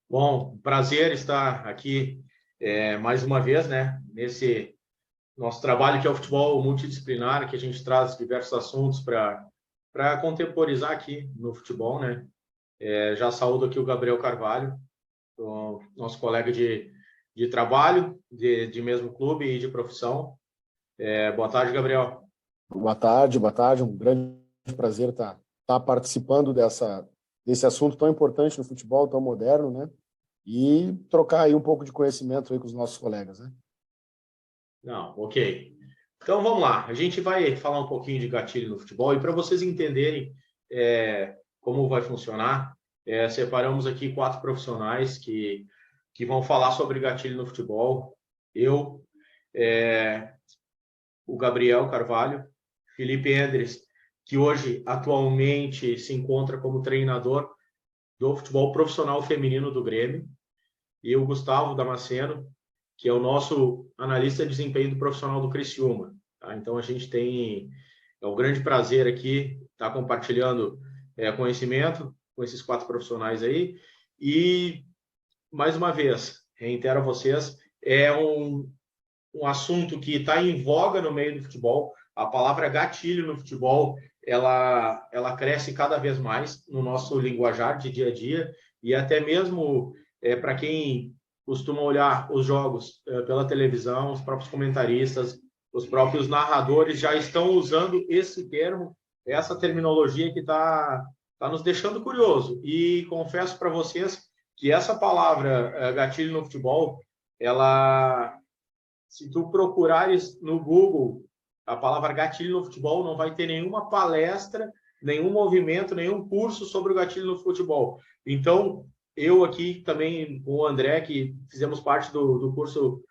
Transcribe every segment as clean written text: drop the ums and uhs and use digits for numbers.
Bom, prazer estar aqui mais uma vez, né? Nesse nosso trabalho que é o futebol multidisciplinar, que a gente traz diversos assuntos para contemporizar aqui no futebol, né? Já saúdo aqui o Gabriel Carvalho, o nosso colega de trabalho, de mesmo clube e de profissão. Boa tarde, Gabriel. Boa tarde. Um grande prazer estar participando desse assunto tão importante no futebol, tão moderno, né? E trocar aí um pouco de conhecimento aí com os nossos colegas, né? Não, ok. Então vamos lá. A gente vai falar um pouquinho de gatilho no futebol e para vocês entenderem como vai funcionar, separamos aqui 4 profissionais que vão falar sobre gatilho no futebol. Eu, é, o Gabriel Carvalho, Felipe Endres, que hoje atualmente se encontra como treinador do futebol profissional feminino do Grêmio, e o Gustavo Damasceno, que é o nosso analista de desempenho do profissional do Criciúma. Tá? Então a gente tem um grande prazer aqui estar compartilhando conhecimento com esses 4 profissionais aí. E mais uma vez, reitero a vocês, é um assunto que está em voga no meio do futebol. A palavra gatilho no futebol, ela cresce cada vez mais no nosso linguajar de dia a dia, e até mesmo para quem costuma olhar os jogos pela televisão, os próprios comentaristas, os próprios narradores já estão usando esse termo, essa terminologia que tá nos deixando curioso. E confesso para vocês que essa palavra gatilho no futebol, ela, se tu procurares no Google a palavra gatilho no futebol, não vai ter nenhuma palestra, nenhum movimento, nenhum curso sobre o gatilho no futebol. Então, eu aqui também com o André, que fizemos parte do curso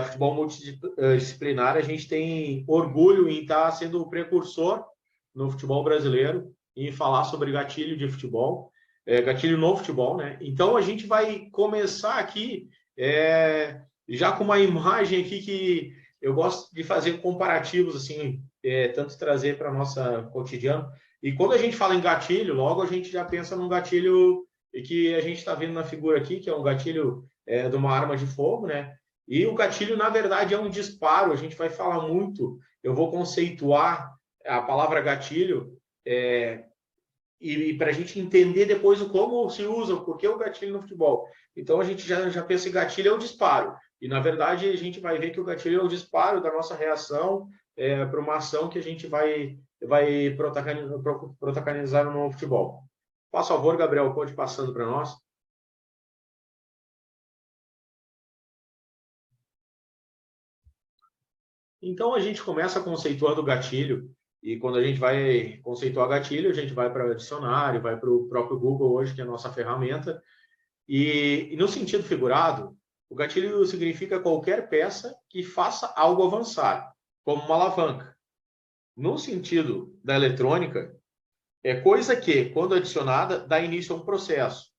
Futebol Multidisciplinar, a gente tem orgulho em estar sendo o precursor no futebol brasileiro, em falar sobre gatilho de futebol, gatilho no futebol, né? Então, a gente vai começar aqui já com uma imagem aqui que eu gosto de fazer comparativos, assim, tanto trazer para nossa cotidiano. E quando a gente fala em gatilho, logo a gente já pensa num gatilho que a gente está vendo na figura aqui, que é um gatilho de uma arma de fogo, né? E o gatilho, na verdade, é um disparo. A gente vai falar muito, eu vou conceituar a palavra gatilho e para a gente entender depois o como se usa, o porquê o gatilho no futebol. Então a gente já pensa em gatilho é o disparo. E na verdade a gente vai ver que o gatilho é o disparo da nossa reação para uma ação que a gente vai protagonizar no futebol. Por favor, Gabriel, pode passando para nós. Então a gente começa conceituando o gatilho, e quando a gente vai conceituar gatilho, a gente vai para o dicionário, vai para o próprio Google hoje, que é a nossa ferramenta. E no sentido figurado, o gatilho significa qualquer peça que faça algo avançar, como uma alavanca. No sentido da eletrônica, é coisa que, quando adicionada, dá início a um processo.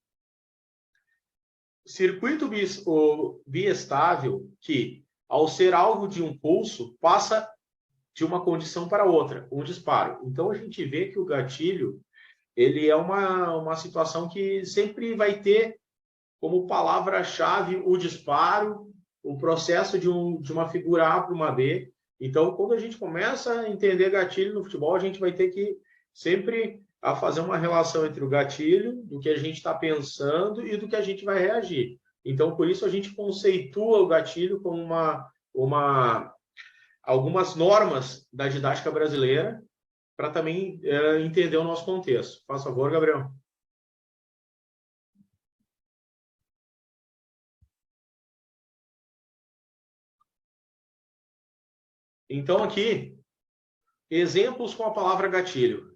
Circuito biestável que, ao ser alvo de um pulso, passa de uma condição para outra, um disparo. Então a gente vê que o gatilho ele é uma situação que sempre vai ter como palavra-chave o disparo, o processo de uma figura A para uma B. Então, quando a gente começa a entender gatilho no futebol, a gente vai ter que sempre a fazer uma relação entre o gatilho, do que a gente está pensando e do que a gente vai reagir. Então, por isso a gente conceitua o gatilho como algumas normas da didática brasileira para também entender o nosso contexto. Faz favor, Gabriel. Então, aqui, exemplos com a palavra gatilho.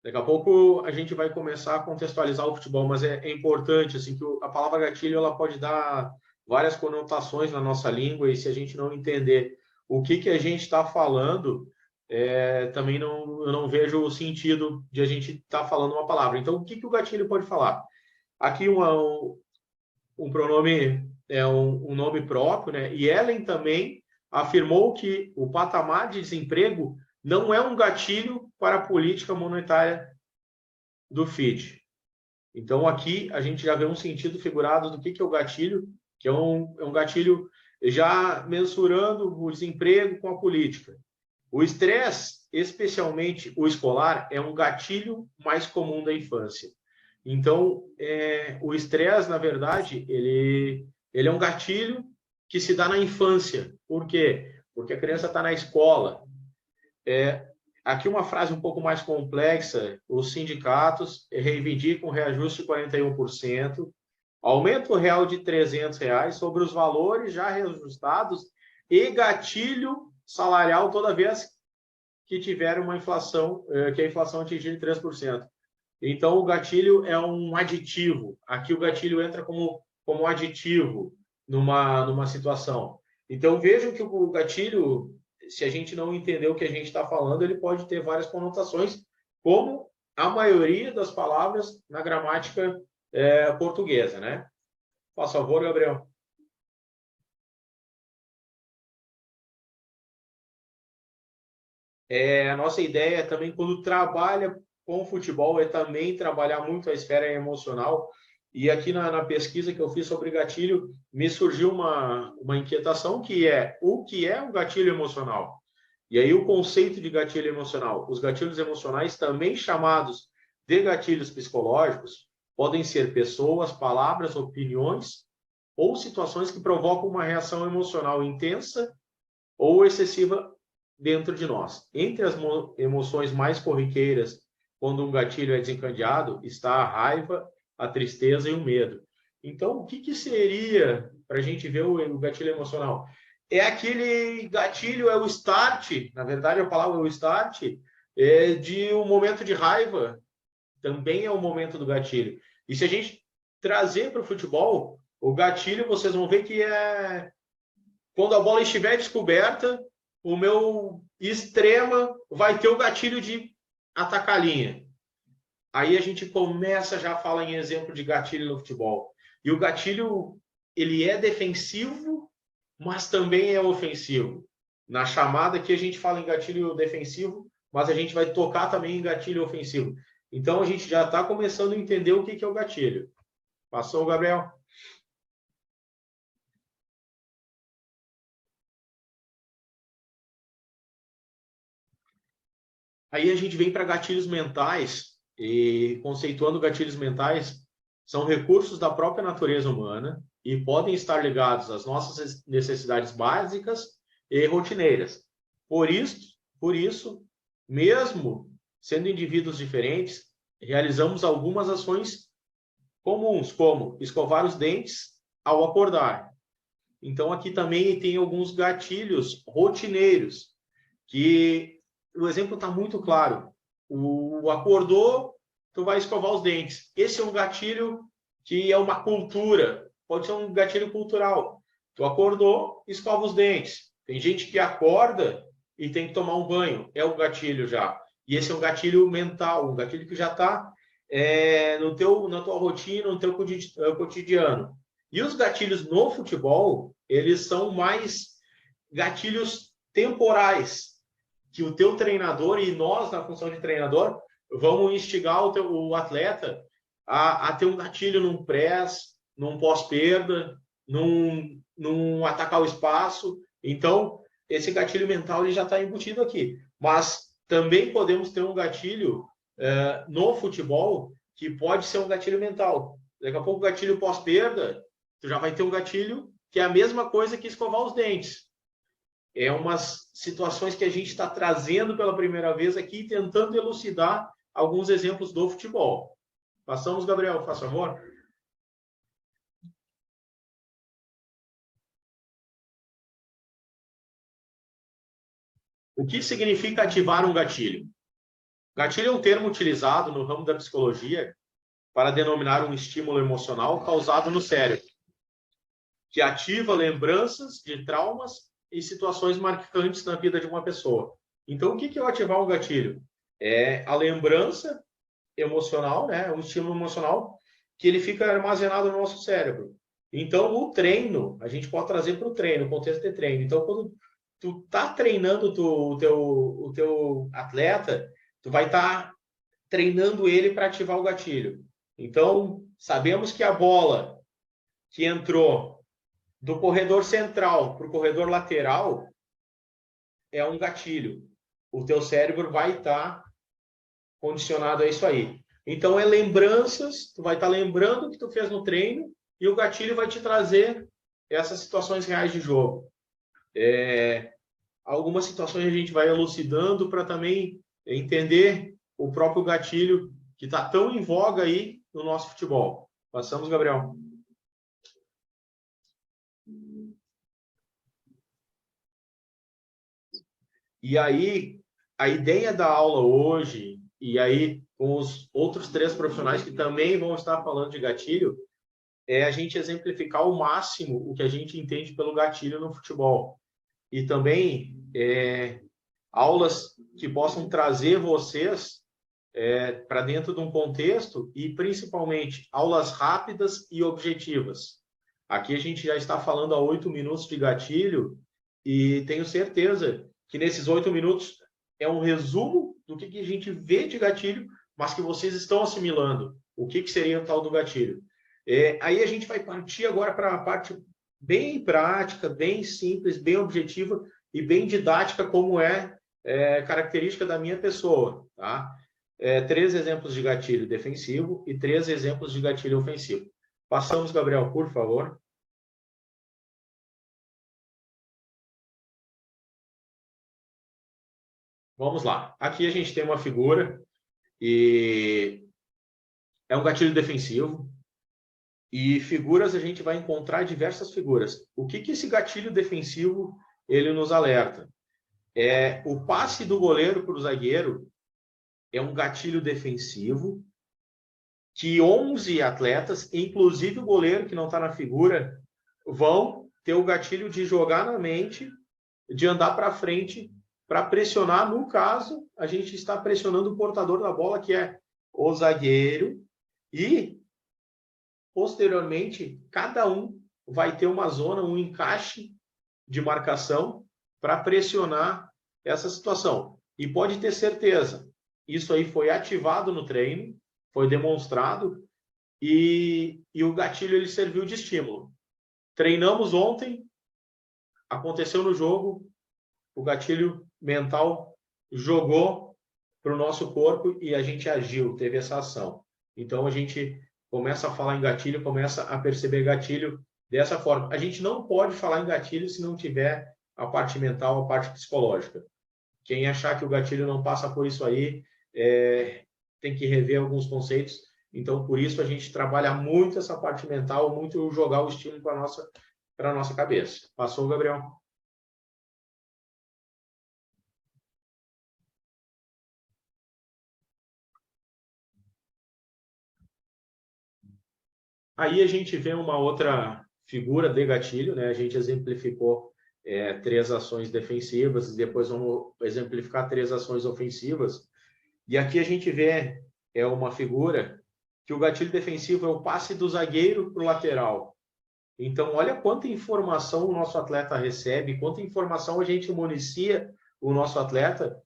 Daqui a pouco a gente vai começar a contextualizar o futebol, mas é importante assim, que a palavra gatilho ela pode dar várias conotações na nossa língua, e se a gente não entender o que a gente está falando, também eu não vejo o sentido de a gente estar falando uma palavra. Então, o que o gatilho pode falar? Aqui um pronome é um nome próprio, né? E Ellen também afirmou que o patamar de desemprego não é um gatilho para a política monetária do FID. Então, aqui a gente já vê um sentido figurado do que é o gatilho, que é um gatilho já mensurando o desemprego com a política. O estresse, especialmente o escolar, é um gatilho mais comum da infância. Então, o estresse, na verdade, ele é um gatilho que se dá na infância. Por quê? Porque a criança está na escola. Aqui uma frase um pouco mais complexa: os sindicatos reivindicam um reajuste de 41%, aumento real de R$ 300 sobre os valores já reajustados e gatilho salarial toda vez que tiver uma inflação, que a inflação atingir 3%. Então, o gatilho é um aditivo. Aqui o gatilho entra como aditivo numa situação. Então, vejam que o gatilho, se a gente não entender o que a gente está falando, ele pode ter várias conotações, como a maioria das palavras na gramática portuguesa, né? Por favor, Gabriel. A nossa ideia também, quando trabalha com o futebol, é também trabalhar muito a esfera emocional. E aqui na pesquisa que eu fiz sobre gatilho, me surgiu uma inquietação, que é o que é um gatilho emocional. E aí o conceito de gatilho emocional. Os gatilhos emocionais, também chamados de gatilhos psicológicos, podem ser pessoas, palavras, opiniões ou situações que provocam uma reação emocional intensa ou excessiva dentro de nós. Entre as emoções mais corriqueiras, quando um gatilho é desencadeado, está a raiva, a tristeza e o medo. Então, o que seria, para a gente ver o gatilho emocional? É aquele gatilho, é o start, na verdade a palavra é o start, de um momento de raiva, também é o momento do gatilho. E se a gente trazer para o futebol, o gatilho, vocês vão ver que é quando a bola estiver descoberta, o meu extrema vai ter o gatilho de atacar a linha. Aí a gente começa já a falar em exemplo de gatilho no futebol. E o gatilho, ele é defensivo, mas também é ofensivo. Na chamada aqui a gente fala em gatilho defensivo, mas a gente vai tocar também em gatilho ofensivo. Então a gente já está começando a entender o que é o gatilho. Passou, Gabriel? Aí a gente vem para gatilhos mentais, e conceituando gatilhos mentais, são recursos da própria natureza humana e podem estar ligados às nossas necessidades básicas e rotineiras. Por isso, mesmo sendo indivíduos diferentes, realizamos algumas ações comuns, como escovar os dentes ao acordar. Então, aqui também tem alguns gatilhos rotineiros, que o exemplo está muito claro. O acordou, tu vai escovar os dentes. Esse é um gatilho que é uma cultura, pode ser um gatilho cultural. Tu acordou, escova os dentes. Tem gente que acorda e tem que tomar um banho, é o gatilho já. E esse é um gatilho mental, um gatilho que já está na tua rotina, no teu cotidiano. E os gatilhos no futebol, eles são mais gatilhos temporais, que o teu treinador e nós, na função de treinador, vamos instigar o atleta a ter um gatilho num press, num pós-perda, num atacar o espaço. Então, esse gatilho mental ele já está embutido aqui. Mas também podemos ter um gatilho no futebol que pode ser um gatilho mental. Daqui a pouco, o gatilho pós-perda, tu já vai ter um gatilho que é a mesma coisa que escovar os dentes. É umas situações que a gente está trazendo pela primeira vez aqui, tentando elucidar alguns exemplos do futebol. Passamos, Gabriel, faz favor. O que significa ativar um gatilho? Gatilho é um termo utilizado no ramo da psicologia para denominar um estímulo emocional causado no cérebro, que ativa lembranças de traumas e situações marcantes na vida de uma pessoa. Então, o que é ativar um gatilho? É a lembrança emocional, né? Um estímulo emocional que ele fica armazenado no nosso cérebro. Então, o treino, a gente pode trazer para o treino, o contexto de treino. Então, quando tu tá treinando o teu atleta, tu vai estar treinando ele para ativar o gatilho. Então, sabemos que a bola que entrou do corredor central para o corredor lateral é um gatilho. O teu cérebro vai estar condicionado a isso aí. Então, é lembranças, tu vai estar lembrando o que tu fez no treino e o gatilho vai te trazer essas situações reais de jogo. Algumas situações a gente vai elucidando para também entender o próprio gatilho que está tão em voga aí no nosso futebol. Passamos, Gabriel. E aí, a ideia da aula hoje, e aí com os outros 3 profissionais que também vão estar falando de gatilho, é a gente exemplificar ao máximo o que a gente entende pelo gatilho no futebol. E também aulas que possam trazer vocês para dentro de um contexto e, principalmente, aulas rápidas e objetivas. Aqui a gente já está falando há 8 minutos de gatilho e tenho certeza que nesses 8 minutos é um resumo do que a gente vê de gatilho, mas que vocês estão assimilando. O que seria o tal do gatilho? Aí a gente vai partir agora para a parte bem prática, bem simples, bem objetiva e bem didática, como característica da minha pessoa. Tá? 3 exemplos de gatilho defensivo e 3 exemplos de gatilho ofensivo. Passamos, Gabriel, por favor. Vamos lá. Aqui a gente tem uma figura e é um gatilho defensivo. E figuras, a gente vai encontrar diversas figuras. O que esse gatilho defensivo ele nos alerta? O passe do goleiro para o zagueiro é um gatilho defensivo que 11 atletas, inclusive o goleiro que não está na figura, vão ter o gatilho de jogar na mente, de andar para frente, para pressionar. No caso, a gente está pressionando o portador da bola, que é o zagueiro, e posteriormente, cada um vai ter uma zona, um encaixe de marcação para pressionar essa situação. E pode ter certeza, isso aí foi ativado no treino, foi demonstrado e o gatilho ele serviu de estímulo. Treinamos ontem, aconteceu no jogo, o gatilho mental jogou para o nosso corpo e a gente agiu, teve essa ação. Então a gente começa a falar em gatilho, começa a perceber gatilho dessa forma. A gente não pode falar em gatilho se não tiver a parte mental, a parte psicológica. Quem achar que o gatilho não passa por isso aí, tem que rever alguns conceitos. Então, por isso, a gente trabalha muito essa parte mental, muito jogar o estímulo para a nossa cabeça. Passou, Gabriel? Aí a gente vê uma outra figura de gatilho, né? A gente exemplificou 3 ações defensivas e depois vamos exemplificar 3 ações ofensivas. E aqui a gente vê uma figura que o gatilho defensivo é o passe do zagueiro para o lateral. Então, olha quanta informação o nosso atleta recebe, quanta informação a gente municia o nosso atleta,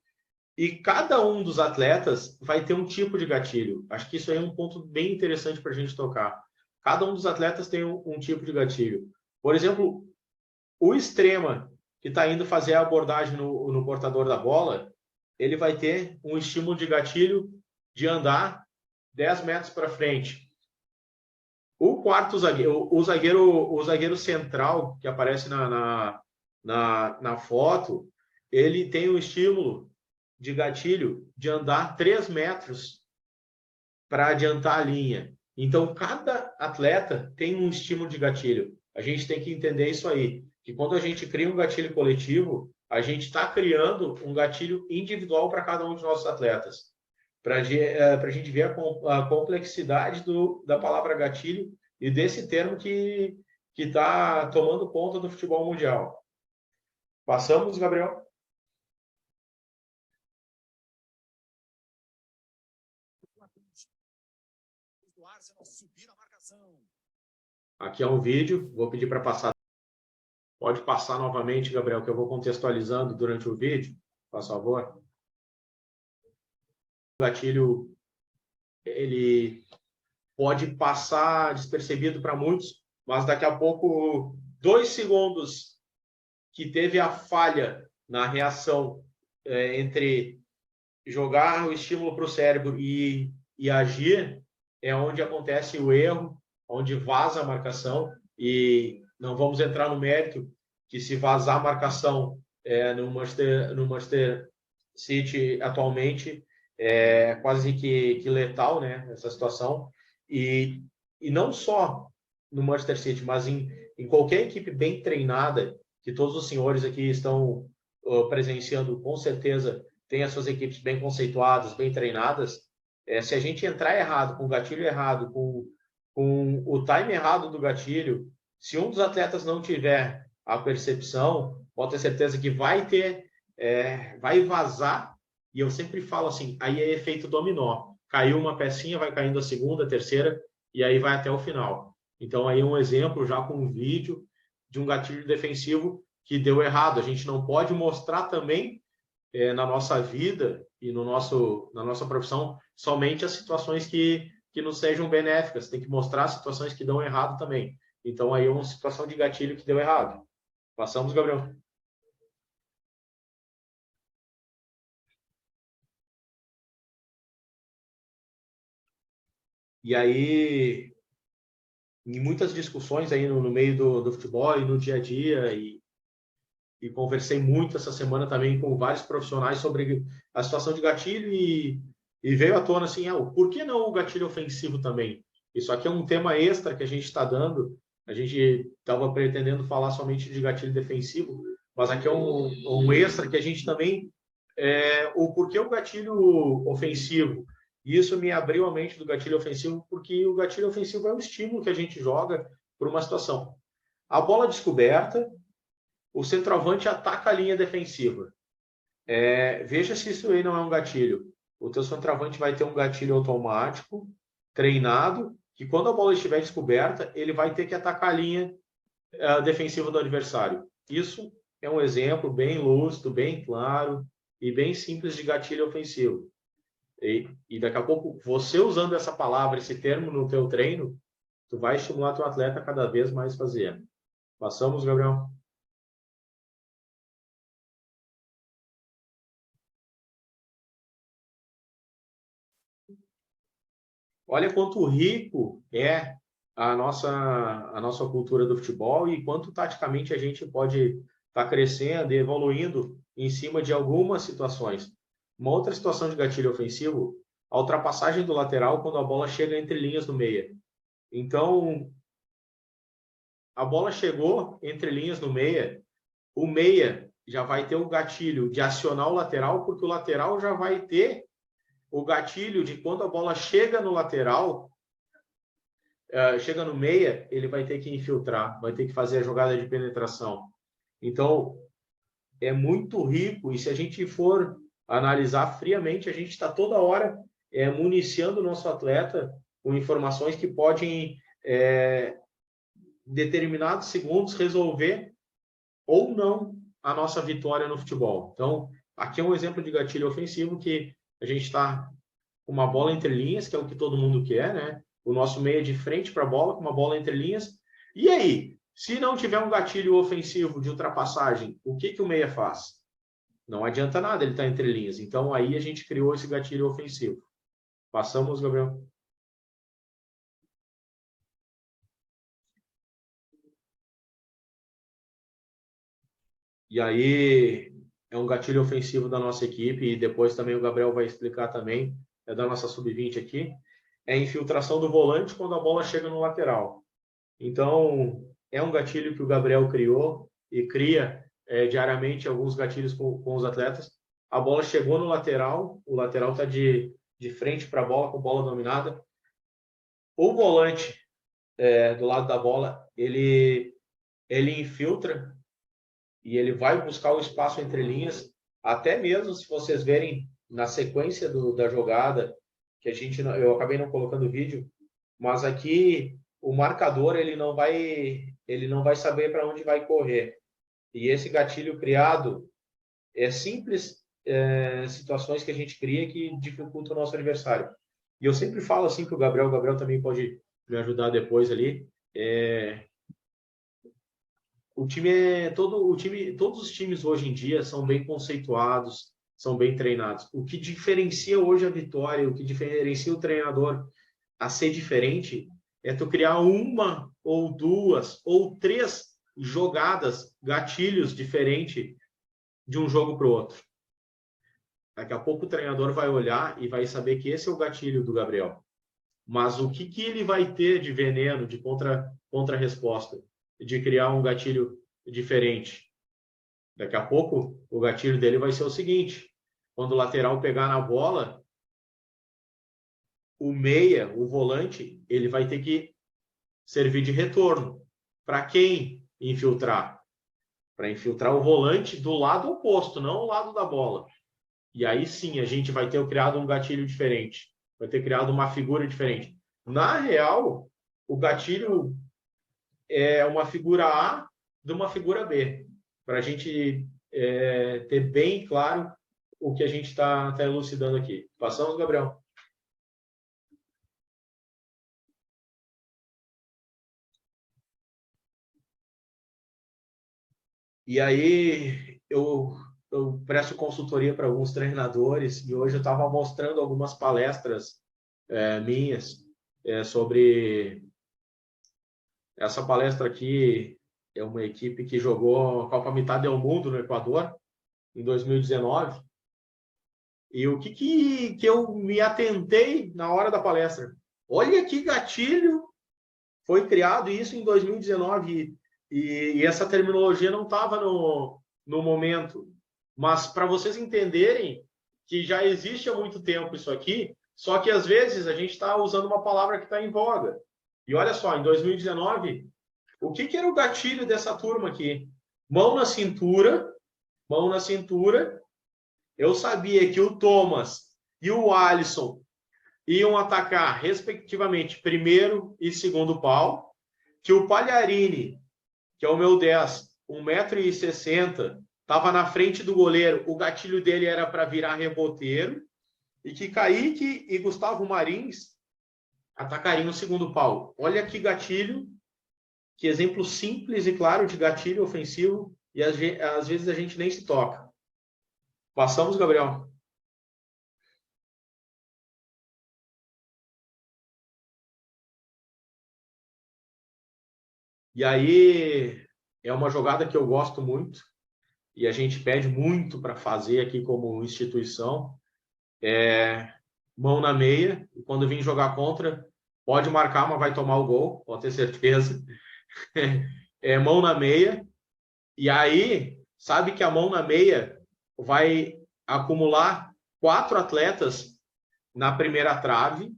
e cada um dos atletas vai ter um tipo de gatilho. Acho que isso aí é um ponto bem interessante para a gente tocar. Cada um dos atletas tem um tipo de gatilho. Por exemplo, o extrema, que está indo fazer a abordagem no portador da bola, ele vai ter um estímulo de gatilho de andar 10 metros para frente. O quarto zagueiro, o zagueiro central, que aparece na foto, ele tem um estímulo de gatilho de andar 3 metros para adiantar a linha. Então, cada atleta tem um estímulo de gatilho. A gente tem que entender isso aí, que quando a gente cria um gatilho coletivo, a gente está criando um gatilho individual para cada um de nossos atletas. Para a gente ver a complexidade da palavra gatilho e desse termo que está tomando conta do futebol mundial. Passamos, Gabriel? Aqui é um vídeo, vou pedir para passar. Pode passar novamente, Gabriel, que eu vou contextualizando durante o vídeo, por favor. O gatilho, ele pode passar despercebido para muitos, mas daqui a pouco, 2 segundos que teve a falha na reação entre jogar o estímulo para o cérebro e agir, é onde acontece o erro, onde vaza a marcação, e não vamos entrar no mérito que se vazar a marcação no Manchester City atualmente é quase que letal, né, essa situação, e não só no Manchester City, mas em qualquer equipe bem treinada, que todos os senhores aqui estão presenciando, com certeza tem as suas equipes bem conceituadas, bem treinadas. Se a gente entrar errado, com o gatilho errado, com o time errado do gatilho, se um dos atletas não tiver a percepção, pode ter certeza que vai vazar. E eu sempre falo assim, aí é efeito dominó. Caiu uma pecinha, vai caindo a segunda, a terceira, e aí vai até o final. Então, aí é um exemplo, já com um vídeo, de um gatilho defensivo que deu errado. A gente não pode mostrar também na nossa vida e na nossa profissão somente as situações que nos sejam benéficas. Tem que mostrar as situações que dão errado também. Então, aí é uma situação de gatilho que deu errado. Passamos, Gabriel. E aí, em muitas discussões aí no meio do futebol e no dia a dia, e conversei muito essa semana também com vários profissionais sobre a situação de gatilho e veio à tona assim, por que não o gatilho ofensivo também? Isso aqui é um tema extra que a gente está dando, a gente estava pretendendo falar somente de gatilho defensivo, mas aqui é um extra que a gente também, o porquê o gatilho ofensivo. E isso me abriu a mente do gatilho ofensivo, porque o gatilho ofensivo é um estímulo que a gente joga por uma situação. A bola descoberta, o centroavante ataca a linha defensiva. Veja se isso aí não é um gatilho. O teu centroavante vai ter um gatilho automático, treinado, que quando a bola estiver descoberta, ele vai ter que atacar a linha defensiva do adversário. Isso é um exemplo bem lúcido, bem claro e bem simples de gatilho ofensivo. E daqui a pouco, você usando essa palavra, esse termo no teu treino, tu vai estimular teu atleta a cada vez mais fazer. Passamos, Gabriel? Olha quanto rico é a nossa cultura do futebol e quanto taticamente a gente pode estar crescendo e evoluindo em cima de algumas situações. Uma outra situação de gatilho ofensivo, a ultrapassagem do lateral quando a bola chega entre linhas do meia. Então, a bola chegou entre linhas no meia, o meia já vai ter o gatilho de acionar o lateral, porque o lateral já vai ter o gatilho de quando a bola chega no lateral, chega no meia, ele vai ter que infiltrar, vai ter que fazer a jogada de penetração. Então, é muito rico, e se a gente for analisar friamente, a gente está toda hora municiando o nosso atleta com informações que podem, determinados segundos, resolver ou não a nossa vitória no futebol. Então, aqui é um exemplo de gatilho ofensivo que a gente está com uma bola entre linhas, que é o que todo mundo quer, né? O nosso meia de frente para a bola, com uma bola entre linhas. E aí, se não tiver um gatilho ofensivo de ultrapassagem, o que o meia faz? Não adianta nada ele estar entre linhas. Então, aí a gente criou esse gatilho ofensivo. Passamos, Gabriel. E aí, é um gatilho ofensivo da nossa equipe, e depois também o Gabriel vai explicar também, é da nossa sub-20 aqui, é a infiltração do volante quando a bola chega no lateral. Então, é um gatilho que o Gabriel criou e cria diariamente alguns gatilhos com os atletas. A bola chegou no lateral, o lateral está de frente para a bola, com a bola dominada. O volante do lado da bola, ele infiltra e ele vai buscar o espaço entre linhas, até mesmo se vocês verem na sequência da jogada, que eu acabei não colocando vídeo, mas aqui o marcador ele não vai saber para onde vai correr. E esse gatilho criado é simples situações que a gente cria que dificultam o nosso adversário. E eu sempre falo assim que o Gabriel também pode me ajudar depois ali. O time todos os times hoje em dia são bem conceituados, são bem treinados. O que diferencia hoje a vitória, o que diferencia o treinador a ser diferente é tu criar uma ou duas ou três jogadas, gatilhos diferentes de um jogo para o outro. Daqui a pouco o treinador vai olhar e vai saber que esse é o gatilho do Gabriel. Mas o que ele vai ter de veneno, de contra-resposta, de criar um gatilho diferente? Daqui a pouco o gatilho dele vai ser o seguinte: quando o lateral pegar na bola, o meia, o volante, ele vai ter que servir de retorno. Para quem infiltrar? Para infiltrar o volante do lado oposto, não o lado da bola. E aí sim a gente vai ter criado um gatilho diferente, vai ter criado uma figura diferente. Na real, o gatilho é uma figura A de uma figura B, para a gente ter bem claro o que a gente está elucidando aqui. Passamos, Gabriel? E aí eu presto consultoria para alguns treinadores e hoje eu estava mostrando algumas palestras minhas sobre essa palestra aqui. É uma equipe que jogou a Copa Mitad del Mundo no Equador em 2019. E o que eu me atentei na hora da palestra? Olha que gatilho foi criado isso em 2019 e essa terminologia não estava no momento. Mas para vocês entenderem que já existe há muito tempo isso aqui, só que às vezes a gente está usando uma palavra que está em voga. E olha só, em 2019, o que era o gatilho dessa turma aqui? Mão na cintura, mão na cintura. Eu sabia que o Thomas e o Alisson iam atacar, respectivamente, primeiro e segundo pau, que o Palharini, que é o meu 10, 1,60 m, estava na frente do goleiro, o gatilho dele era para virar reboteiro, e que Kaique e Gustavo Marins atacariam o segundo pau. Olha que gatilho, que exemplo simples e claro de gatilho ofensivo, e às vezes a gente nem se toca. Passamos, Gabriel? E aí é uma jogada que eu gosto muito e a gente pede muito para fazer aqui como instituição. Mão na meia, e quando vir jogar contra, pode marcar, mas vai tomar o gol, pode ter certeza. Mão na meia, e aí sabe que a mão na meia vai acumular 4 atletas na primeira trave,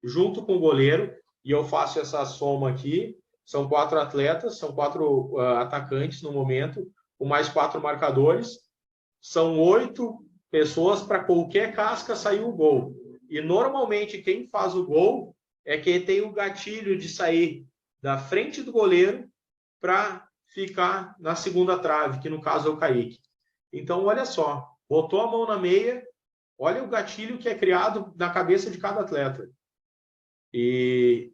junto com o goleiro, e eu faço essa soma aqui. São 4 atletas, são 4 atacantes no momento, com mais 4 marcadores. São 8 pessoas para qualquer casca sair o gol. E normalmente quem faz o gol é quem tem o gatilho de sair da frente do goleiro para ficar na segunda trave, que no caso é o Kaique. Então, olha só, botou a mão na meia, olha o gatilho que é criado na cabeça de cada atleta. E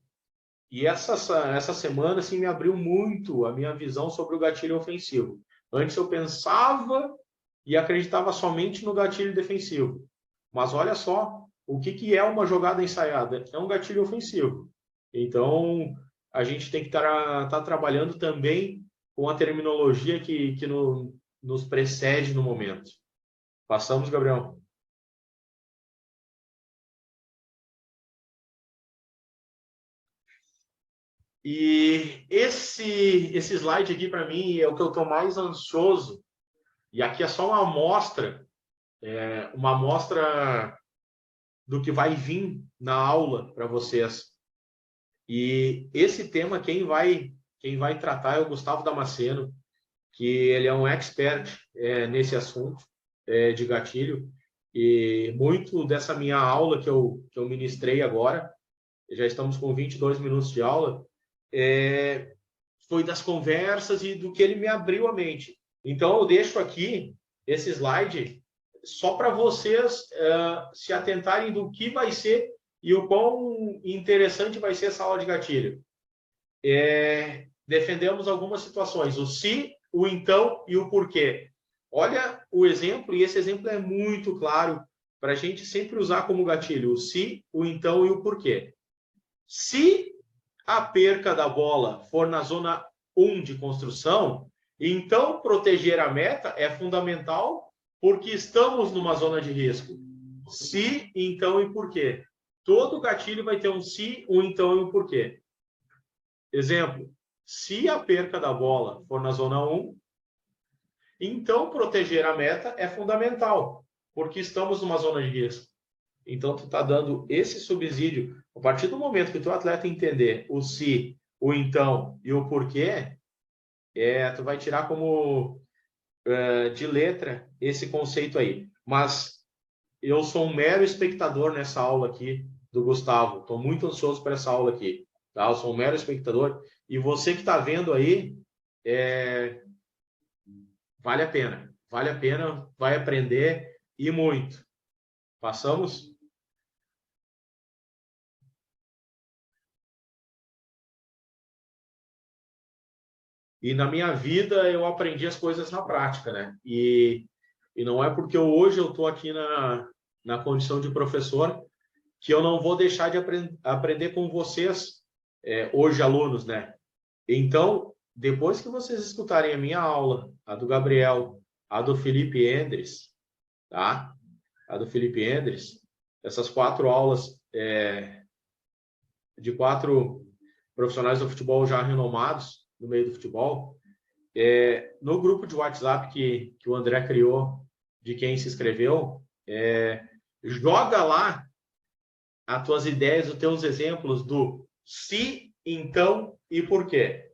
essa semana assim, me abriu muito a minha visão sobre o gatilho ofensivo. Antes eu pensava e acreditava somente no gatilho defensivo. Mas olha só, o que é uma jogada ensaiada? É um gatilho ofensivo. Então, a gente tem que estar trabalhando também com a terminologia que nos precede no momento. Passamos, Gabriel? E esse slide aqui, para mim, é o que eu estou mais ansioso. E aqui é só uma amostra do que vai vir na aula para vocês. E esse tema, quem vai tratar é o Gustavo Damasceno, que ele é um expert nesse assunto de gatilho. E muito dessa minha aula que eu ministrei agora, já estamos com 22 minutos de aula, foi das conversas e do que ele me abriu a mente. Então, eu deixo aqui esse slide só para vocês se atentarem do que vai ser E o quão interessante vai ser essa aula de gatilho. Defendemos algumas situações, o se, o então e o porquê. Olha o exemplo, e esse exemplo é muito claro para a gente sempre usar como gatilho o se, o então e o porquê. Se a perca da bola for na zona 1 de construção, então proteger a meta é fundamental porque estamos numa zona de risco. Se, então e porquê. Todo gatilho vai ter um se, um então e um porquê. Exemplo, se a perca da bola for na zona 1, então proteger a meta é fundamental, porque estamos numa zona de risco. Então, tu está dando esse subsídio. A partir do momento que o teu atleta entender o se, o então e o porquê, tu vai tirar como de letra esse conceito aí. Mas eu sou um mero espectador nessa aula aqui do Gustavo. Estou muito ansioso para essa aula aqui. Tá? Eu sou um mero espectador. E você que está vendo aí, vale a pena. Vale a pena, vai aprender e muito. Passamos? E na minha vida eu aprendi as coisas na prática, né? E não é porque hoje eu estou aqui na condição de professor que eu não vou deixar de aprender com vocês, hoje alunos, né? Então, depois que vocês escutarem a minha aula, a do Gabriel, a do Felipe Endres, tá? A do Felipe Endres, essas 4 aulas de 4 profissionais do futebol já renomados no meio do futebol, no grupo de WhatsApp que o André criou, de quem se inscreveu, joga lá as tuas ideias, os teus exemplos do se, então e por quê.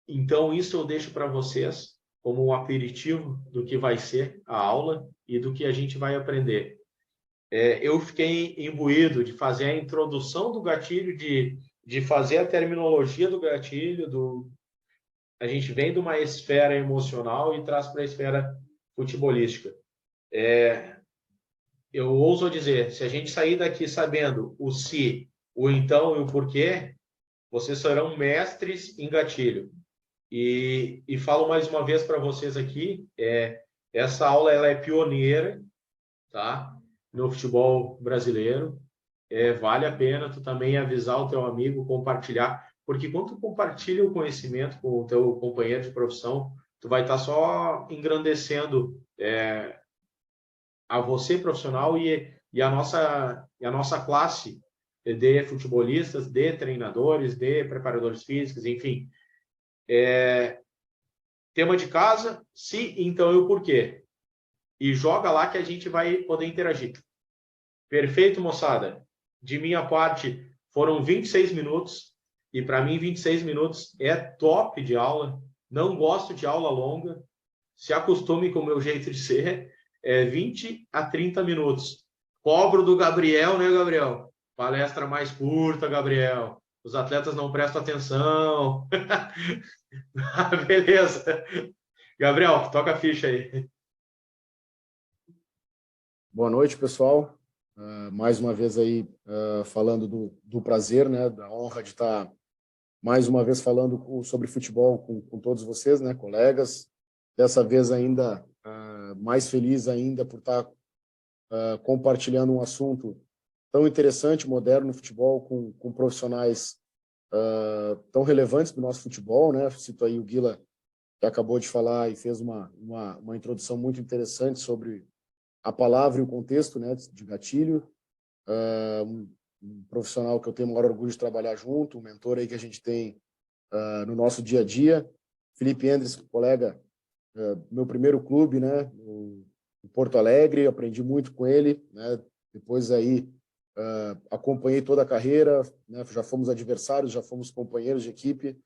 Então, isso eu deixo para vocês como um aperitivo do que vai ser a aula e do que a gente vai aprender. Eu fiquei imbuído de fazer a introdução do gatilho, de fazer a terminologia do gatilho, a gente vem de uma esfera emocional e traz para a esfera futebolística. Eu ouso dizer, se a gente sair daqui sabendo o se, o então e o porquê, vocês serão mestres em gatilho. E falo mais uma vez para vocês aqui, essa aula ela é pioneira, tá? No futebol brasileiro. Vale a pena tu também avisar o teu amigo, compartilhar, porque quando tu compartilha o conhecimento com o teu companheiro de profissão, tu vai estar só engrandecendo a você profissional e a nossa classe de futebolistas, de treinadores, de preparadores físicos, enfim. Tema de casa, se, então e o porquê. E joga lá que a gente vai poder interagir. Perfeito, moçada? De minha parte, foram 26 minutos. E para mim, 26 minutos é top de aula. Não gosto de aula longa. Se acostume com o meu jeito de ser. 20 a 30 minutos. Cobro do Gabriel, né, Gabriel? Palestra mais curta, Gabriel. Os atletas não prestam atenção. Beleza. Gabriel, toca a ficha aí. Boa noite, pessoal. Mais uma vez aí falando do prazer, né, da honra de estar mais uma vez falando sobre futebol com todos vocês, né, colegas. Dessa vez ainda mais feliz ainda por estar compartilhando um assunto tão interessante, moderno no futebol, com profissionais tão relevantes do nosso futebol, né? Cito aí o Guila, que acabou de falar e fez uma introdução muito interessante sobre a palavra e o contexto, né, de gatilho. Um profissional que eu tenho o maior orgulho de trabalhar junto, um mentor aí que a gente tem no nosso dia a dia. Felipe Endres, colega, meu primeiro clube, né, o Porto Alegre, aprendi muito com ele, né? Depois aí acompanhei toda a carreira, né? Já fomos adversários, já fomos companheiros de equipe.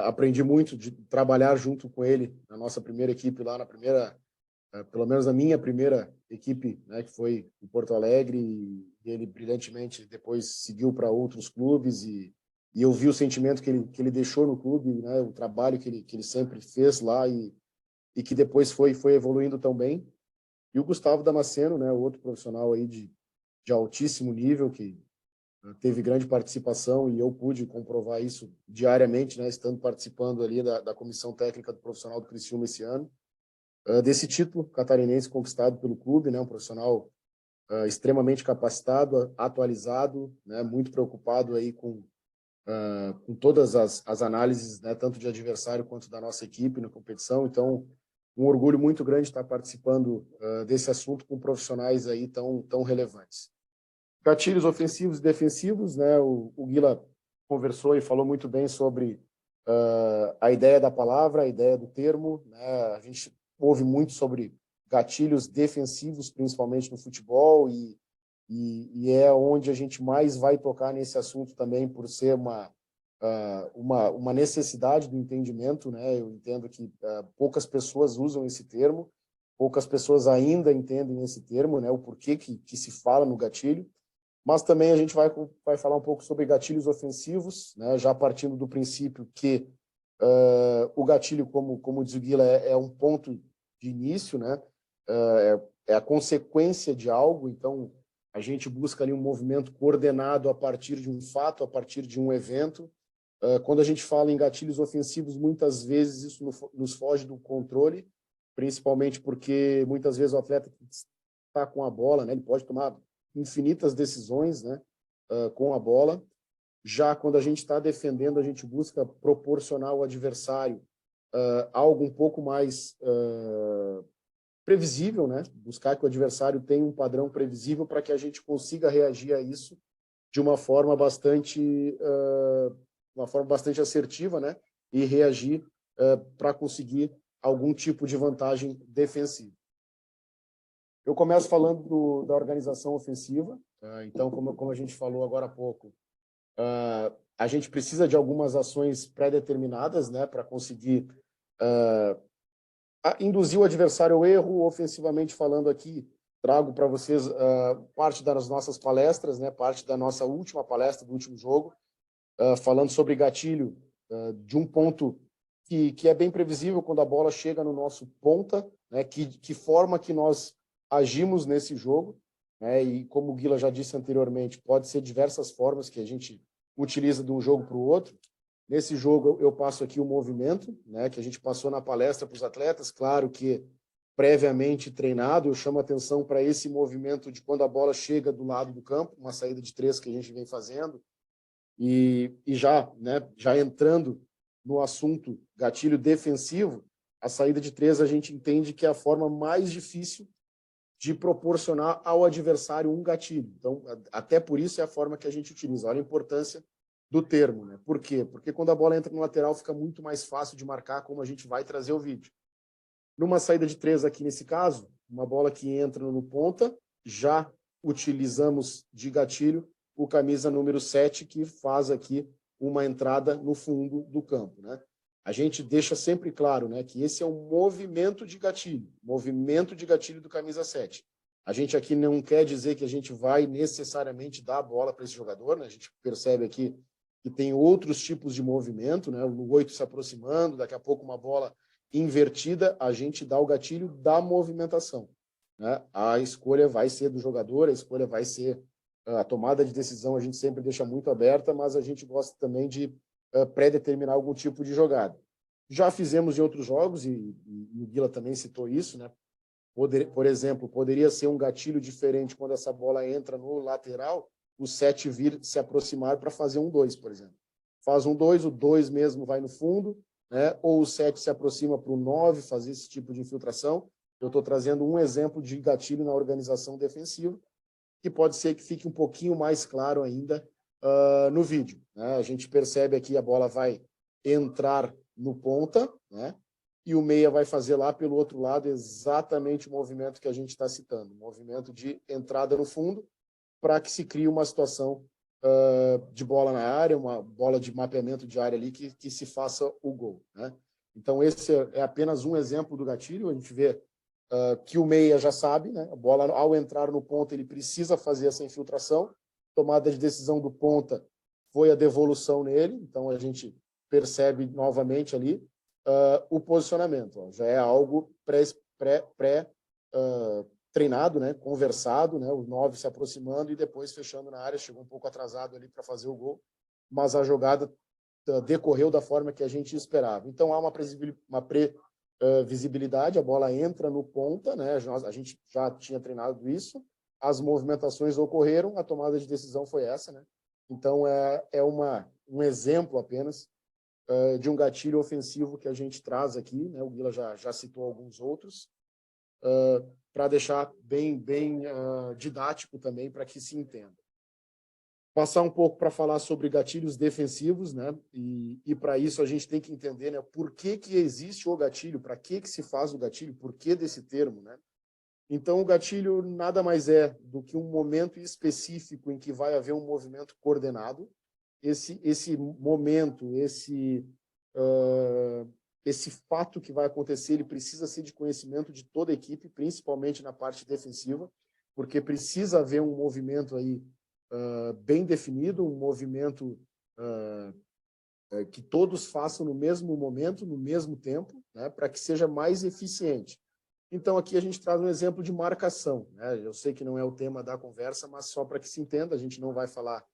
Aprendi muito de trabalhar junto com ele na nossa primeira equipe lá, pelo menos a minha primeira equipe, né, que foi o Porto Alegre, e ele brilhantemente depois seguiu para outros clubes e eu vi o sentimento que ele deixou no clube, né, o trabalho que ele sempre fez lá e que depois foi evoluindo também. E o Gustavo Damasceno, né, outro profissional aí de altíssimo nível, que teve grande participação, e eu pude comprovar isso diariamente, né, estando participando ali da comissão técnica do profissional do Criciúma esse ano, desse título catarinense conquistado pelo clube, né, um profissional extremamente capacitado, atualizado, né, muito preocupado aí com todas as análises, né, tanto de adversário quanto da nossa equipe na competição. Então, um orgulho muito grande estar participando desse assunto com profissionais aí tão relevantes. Gatilhos ofensivos e defensivos, né? O Guila conversou e falou muito bem sobre a ideia da palavra, a ideia do termo, né? A gente ouve muito sobre gatilhos defensivos, principalmente no futebol, e é onde a gente mais vai tocar nesse assunto também, por ser uma necessidade do entendimento, né? Eu entendo que poucas pessoas usam esse termo, poucas pessoas ainda entendem esse termo, né? O porquê que se fala no gatilho, mas também a gente vai falar um pouco sobre gatilhos ofensivos, né? Já partindo do princípio que o gatilho, como diz o Guila, é um ponto de início, né? É a consequência de algo, então a gente busca ali um movimento coordenado a partir de um fato, a partir de um evento. Quando a gente fala em gatilhos ofensivos, muitas vezes isso nos foge do controle, principalmente porque muitas vezes o atleta está com a bola, né? Ele pode tomar infinitas decisões, né? Com a bola. Já quando a gente está defendendo, a gente busca proporcionar ao adversário algo um pouco mais previsível, né? Buscar que o adversário tenha um padrão previsível para que a gente consiga reagir a isso de uma forma bastante assertiva, né? E reagir para conseguir algum tipo de vantagem defensiva. Eu começo falando da organização ofensiva. Então, como a gente falou agora há pouco, a gente precisa de algumas ações pré-determinadas, né, para conseguir induzir o adversário ao erro. Ofensivamente falando aqui, trago para vocês parte das nossas palestras, né, parte da nossa última palestra, do último jogo, falando sobre gatilho de um ponto que é bem previsível quando a bola chega no nosso ponta, né, que forma que nós agimos nesse jogo, né, e como o Guila já disse anteriormente, pode ser diversas formas que a gente utiliza de um jogo para o outro. Nesse jogo eu passo aqui o movimento, né, que a gente passou na palestra para os atletas, claro que previamente treinado. Eu chamo atenção para esse movimento de quando a bola chega do lado do campo, uma saída de 3 que a gente vem fazendo, e já, né, já entrando no assunto gatilho defensivo, a saída de 3 a gente entende que é a forma mais difícil de proporcionar ao adversário um gatilho. Então, até por isso é a forma que a gente utiliza. Olha a importância do termo, né? Por quê? Porque quando a bola entra no lateral fica muito mais fácil de marcar, como a gente vai trazer o vídeo. Numa saída de 3 aqui nesse caso, uma bola que entra no ponta, já utilizamos de gatilho o camisa número 7, que faz aqui uma entrada no fundo do campo, né? A gente deixa sempre claro, né, que esse é um movimento de gatilho do camisa 7. A gente aqui não quer dizer que a gente vai necessariamente dar a bola para esse jogador, né? A gente percebe aqui que tem outros tipos de movimento, né? O 8 se aproximando, daqui a pouco uma bola invertida, a gente dá o gatilho da movimentação, né? A escolha vai ser do jogador, a escolha vai ser a tomada de decisão, a gente sempre deixa muito aberta, mas a gente gosta também de pré-determinar algum tipo de jogada. Já fizemos em outros jogos, e o Guila também citou isso, né? Por exemplo, poderia ser um gatilho diferente quando essa bola entra no lateral, o 7 vir se aproximar para fazer um 2, por exemplo. Faz um 2, o 2 mesmo vai no fundo, né? Ou o 7 se aproxima para o 9 fazer esse tipo de infiltração. Eu estou trazendo um exemplo de gatilho na organização defensiva, que pode ser que fique um pouquinho mais claro ainda no vídeo, né? A gente percebe aqui a bola vai entrar no ponta, né? E o meia vai fazer lá pelo outro lado exatamente o movimento que a gente está citando, movimento de entrada no fundo, para que se crie uma situação de bola na área, uma bola de mapeamento de área ali que se faça o gol, né? Então esse é apenas um exemplo do gatilho. A gente vê que o meia já sabe, né? A bola, ao entrar no ponta, ele precisa fazer essa infiltração. Tomada de decisão do ponta foi a devolução nele, então a gente percebe novamente ali o posicionamento. Já é algo treinado, né, conversado, né, o 9 se aproximando e depois fechando na área, chegou um pouco atrasado ali para fazer o gol, mas a jogada decorreu da forma que a gente esperava. Então há uma previsibilidade, a bola entra no ponta, né, a gente já tinha treinado isso, as movimentações ocorreram, a tomada de decisão foi essa, né? Então um exemplo apenas de um gatilho ofensivo que a gente traz aqui, né? O Guila já citou alguns outros, para deixar bem didático também, para que se entenda. Passar um pouco para falar sobre gatilhos defensivos, né? E para isso a gente tem que entender, né, por que existe o gatilho, para que se faz o gatilho, por que desse termo, né? Então, o gatilho nada mais é do que um momento específico em que vai haver um movimento coordenado. Esse momento, esse fato que vai acontecer, ele precisa ser de conhecimento de toda a equipe, principalmente na parte defensiva, porque precisa haver um movimento aí bem definido, um movimento que todos façam no mesmo momento, no mesmo tempo, né, para que seja mais eficiente. Então, aqui a gente traz um exemplo de marcação, né? Eu sei que não é o tema da conversa, mas só para que se entenda, a gente não vai falar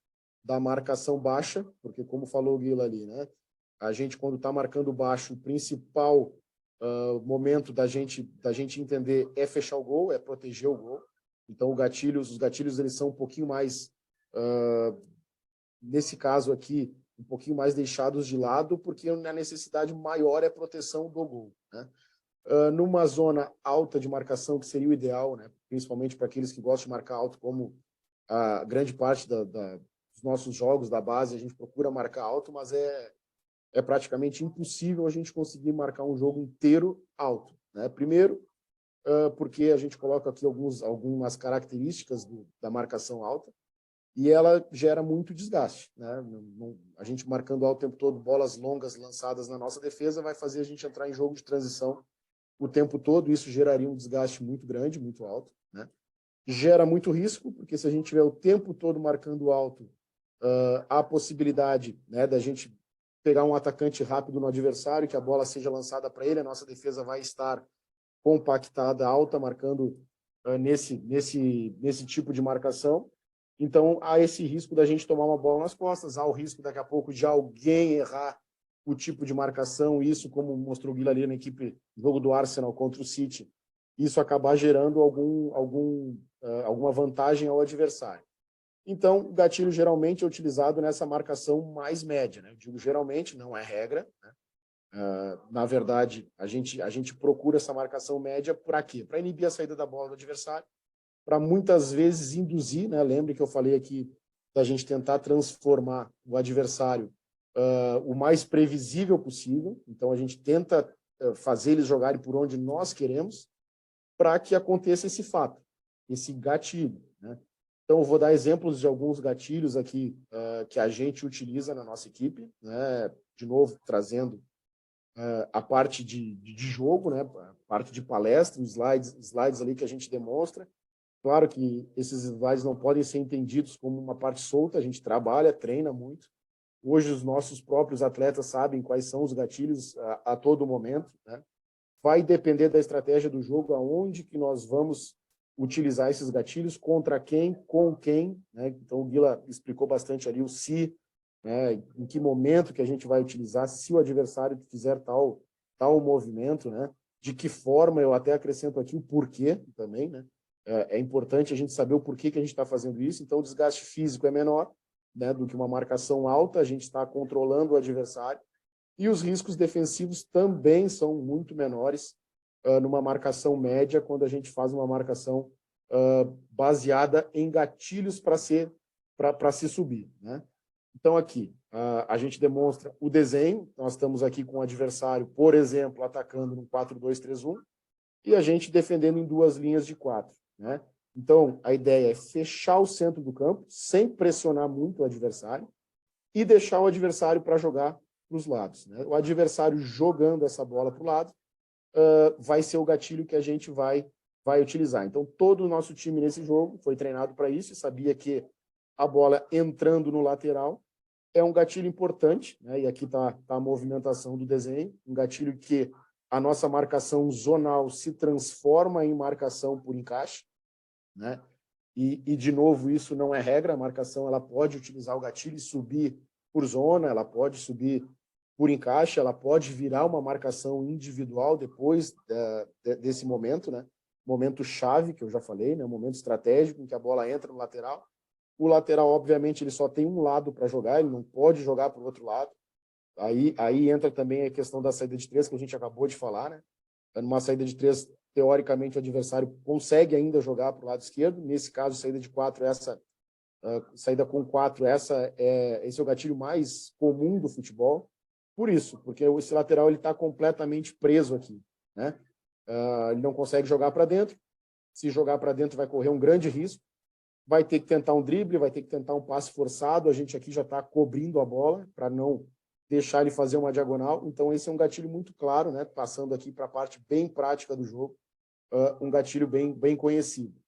da marcação baixa, porque como falou o Guila ali, né? A gente, quando está marcando baixo, o principal momento da gente entender é fechar o gol, é proteger o gol. Então, os gatilhos eles são um pouquinho mais, nesse caso aqui, um pouquinho mais deixados de lado, porque a necessidade maior é a proteção do gol, né? Numa zona alta de marcação, que seria o ideal, né? Principalmente para aqueles que gostam de marcar alto, como a grande parte dos nossos jogos da base, a gente procura marcar alto, mas é praticamente impossível a gente conseguir marcar um jogo inteiro alto, né? Primeiro, porque a gente coloca aqui algumas características da marcação alta, e ela gera muito desgaste, né? A gente marcando alto o tempo todo, bolas longas lançadas na nossa defesa, vai fazer a gente entrar em jogo de transição o tempo todo, isso geraria um desgaste muito grande, muito alto, né? Gera muito risco, porque se a gente tiver o tempo todo marcando alto, há a possibilidade, né, da gente pegar um atacante rápido no adversário, que a bola seja lançada para ele, a nossa defesa vai estar compactada, alta, marcando nesse tipo de marcação. Então, há esse risco da gente tomar uma bola nas costas, há o risco daqui a pouco de alguém errar o tipo de marcação, isso, como mostrou o Guilherme ali na equipe, jogo do Arsenal contra o City, isso acabar gerando alguma vantagem ao adversário. Então, o gatilho geralmente é utilizado nessa marcação mais média, né? Eu digo geralmente, não é regra, né? Na verdade, a gente procura essa marcação média para quê? Para inibir a saída da bola do adversário, para muitas vezes induzir, né? Lembre que eu falei aqui da gente tentar transformar o adversário o mais previsível possível. Então, a gente tenta fazer eles jogarem por onde nós queremos para que aconteça esse fato, esse gatilho, né? Então, eu vou dar exemplos de alguns gatilhos aqui que a gente utiliza na nossa equipe, né? De novo, trazendo a parte de jogo, né? A parte de palestra, slides ali que a gente demonstra. Claro que esses slides não podem ser entendidos como uma parte solta, a gente trabalha, treina muito. Hoje, os nossos próprios atletas sabem quais são os gatilhos a todo momento, né? Vai depender da estratégia do jogo, aonde que nós vamos utilizar esses gatilhos, contra quem, com quem, né? Então, o Guila explicou bastante ali o se, né? Em que momento que a gente vai utilizar, se o adversário fizer tal movimento, né? De que forma, eu até acrescento aqui o porquê também, né? É importante a gente saber o porquê que a gente está fazendo isso. Então, o desgaste físico é menor, né, do que uma marcação alta, a gente está controlando o adversário, e os riscos defensivos também são muito menores numa marcação média, quando a gente faz uma marcação baseada em gatilhos para se subir, né? Então, aqui, a gente demonstra o desenho, nós estamos aqui com o adversário, por exemplo, atacando no 4-2-3-1, e a gente defendendo em duas linhas de 4, né? Então, a ideia é fechar o centro do campo, sem pressionar muito o adversário, e deixar o adversário para jogar para os lados, né? O adversário jogando essa bola para o lado vai ser o gatilho que a gente vai utilizar. Então, todo o nosso time nesse jogo foi treinado para isso e sabia que a bola entrando no lateral é um gatilho importante, né? E aqui está a movimentação do desenho, um gatilho que a nossa marcação zonal se transforma em marcação por encaixe, né? E de novo, isso não é regra. A marcação ela pode utilizar o gatilho e subir por zona, ela pode subir por encaixe, ela pode virar uma marcação individual depois desse momento, né? Momento chave, que eu já falei, né? Momento estratégico em que a bola entra no lateral. O lateral, obviamente, ele só tem um lado para jogar, ele não pode jogar para o outro lado. Aí entra também a questão da saída de três, que a gente acabou de falar, né? Numa saída de três, teoricamente, o adversário consegue ainda jogar para o lado esquerdo. Nesse caso, saída de quatro, saída com quatro, esse é o gatilho mais comum do futebol. Por isso, porque esse lateral ele está completamente preso aqui, né? Ele não consegue jogar para dentro. Se jogar para dentro, vai correr um grande risco. Vai ter que tentar um drible, vai ter que tentar um passe forçado. A gente aqui já está cobrindo a bola para não deixar ele fazer uma diagonal. Então, esse é um gatilho muito claro, né? Passando aqui para a parte bem prática do jogo, um gatilho bem conhecido.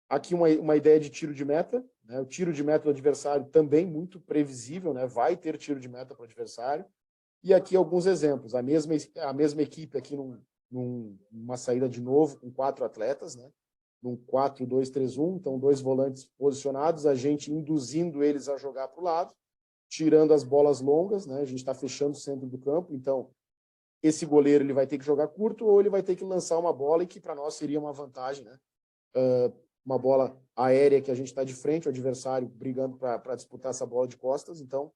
Aqui uma ideia de tiro de meta, né? O tiro de meta do adversário também muito previsível, né? Vai ter tiro de meta para o adversário. E aqui alguns exemplos. A mesma equipe aqui numa saída de novo com 4 atletas, né? Num 4-2-3-1, então 2 volantes posicionados, a gente induzindo eles a jogar para o lado, tirando as bolas longas, né? A gente está fechando o centro do campo, então esse goleiro ele vai ter que jogar curto ou ele vai ter que lançar uma bola e que para nós seria uma vantagem, né? Uma bola aérea que a gente está de frente, o adversário brigando para disputar essa bola de costas, então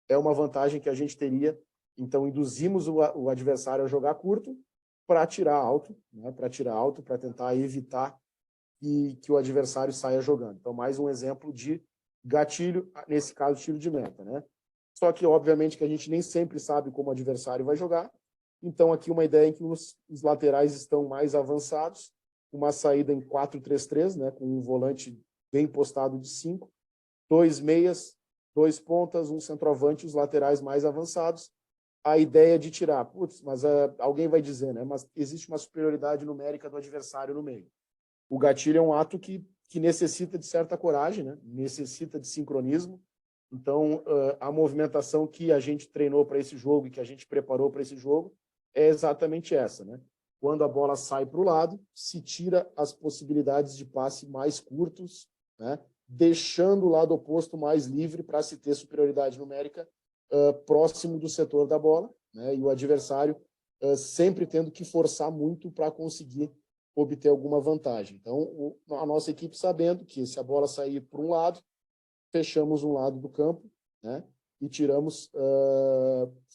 é uma vantagem que a gente teria. Então induzimos o adversário a jogar curto para tirar alto, né? Para tentar evitar que o adversário saia jogando. Então mais um exemplo de gatilho, nesse caso tiro de meta, né? Só que obviamente que a gente nem sempre sabe como o adversário vai jogar. Então aqui uma ideia em que os laterais estão mais avançados, uma saída em 4-3-3, né, com um volante bem postado de 5, 2 meias, 2 pontas, um centroavante, os laterais mais avançados. A ideia de tirar, mas alguém vai dizer, né, mas existe uma superioridade numérica do adversário no meio. O gatilho é um ato que necessita de certa coragem, né, necessita de sincronismo. Então, a movimentação que a gente treinou para esse jogo e que a gente preparou para esse jogo é exatamente essa, né? Quando a bola sai para o lado, se tira as possibilidades de passe mais curtos, né? Deixando o lado oposto mais livre para se ter superioridade numérica próximo do setor da bola, né? E o adversário sempre tendo que forçar muito para conseguir obter alguma vantagem. Então, a nossa equipe sabendo que se a bola sair para um lado, fechamos um lado do campo, né? E tiramos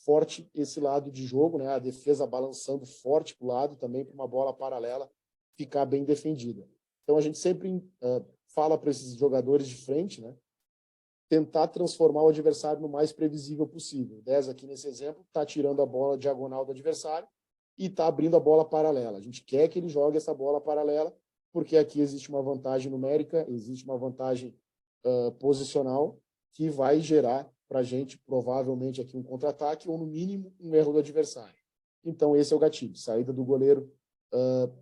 forte esse lado de jogo, né? A defesa balançando forte para o lado também para uma bola paralela ficar bem defendida. Então a gente sempre fala para esses jogadores de frente, né? Tentar transformar o adversário no mais previsível possível. O 10 aqui nesse exemplo está tirando a bola diagonal do adversário e está abrindo a bola paralela. A gente quer que ele jogue essa bola paralela porque aqui existe uma vantagem numérica, existe uma vantagem posicional que vai gerar para a gente, provavelmente, aqui um contra-ataque ou, no mínimo, um erro do adversário. Então, esse é o gatilho. Saída do goleiro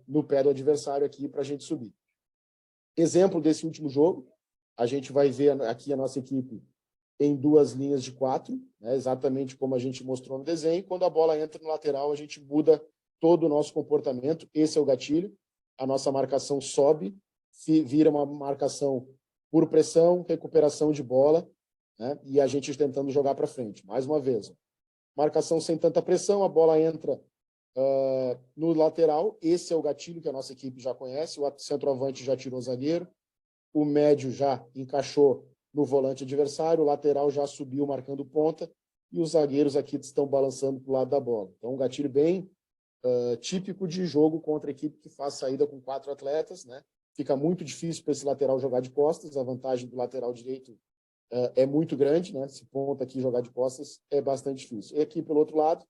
no pé do adversário aqui para a gente subir. Exemplo desse último jogo, a gente vai ver aqui a nossa equipe em 2 linhas de 4, né, exatamente como a gente mostrou no desenho. Quando a bola entra no lateral, a gente muda todo o nosso comportamento. Esse é o gatilho. A nossa marcação sobe, vira uma marcação por pressão, recuperação de bola, né? E a gente tentando jogar para frente. Mais uma vez, marcação sem tanta pressão, a bola entra no lateral. Esse é o gatilho que a nossa equipe já conhece. O centroavante já tirou o zagueiro, o médio já encaixou no volante adversário, o lateral já subiu marcando ponta e os zagueiros aqui estão balançando para o lado da bola. Então, um gatilho bem típico de jogo contra a equipe que faz saída com 4 atletas, né? Fica muito difícil para esse lateral jogar de costas, a vantagem do lateral direito é muito grande, né? Esse ponto aqui jogar de costas é bastante difícil. E aqui pelo outro lado,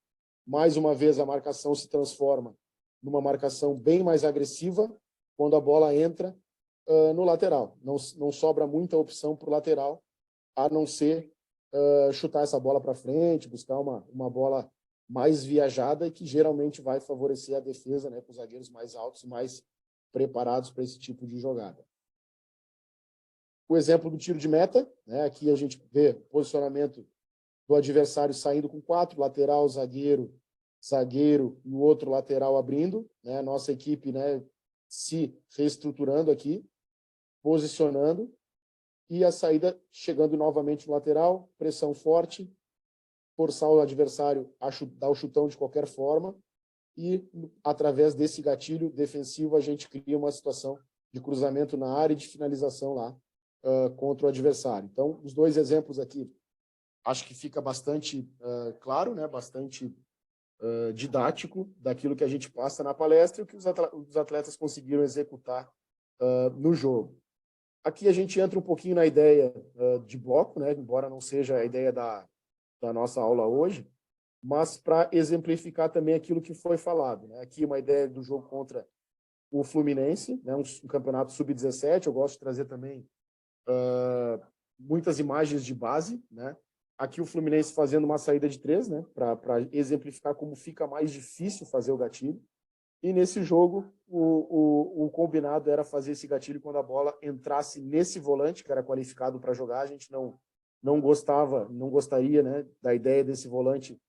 mais uma vez a marcação se transforma numa marcação bem mais agressiva quando a bola entra no lateral. Não sobra muita opção para o lateral, a não ser chutar essa bola para frente, buscar uma bola mais viajada e que geralmente vai favorecer a defesa, né? Com os zagueiros mais altos e mais preparados para esse tipo de jogada. O exemplo do tiro de meta, né? Aqui a gente vê o posicionamento do adversário saindo com 4, lateral, zagueiro zagueiro e o outro lateral abrindo, né? Nossa equipe, né, se reestruturando aqui, posicionando, e a saída chegando novamente no lateral, pressão forte, forçar o adversário a dar o chutão de qualquer forma, e através desse gatilho defensivo a gente cria uma situação de cruzamento na área e de finalização lá contra o adversário. Então, os dois exemplos aqui, acho que fica bastante claro, né? Bastante didático daquilo que a gente passa na palestra e o que os atletas conseguiram executar no jogo. Aqui a gente entra um pouquinho na ideia de bloco, né? Embora não seja a ideia da nossa aula hoje, mas para exemplificar também aquilo que foi falado, né? Aqui uma ideia do jogo contra o Fluminense, né? Um campeonato sub-17, eu gosto de trazer também muitas imagens de base, né? Aqui o Fluminense fazendo uma saída de 3, né? Para exemplificar como fica mais difícil fazer o gatilho. E nesse jogo, o combinado era fazer esse gatilho quando a bola entrasse nesse volante, que era qualificado para jogar. A gente não gostaria, né, da ideia desse volante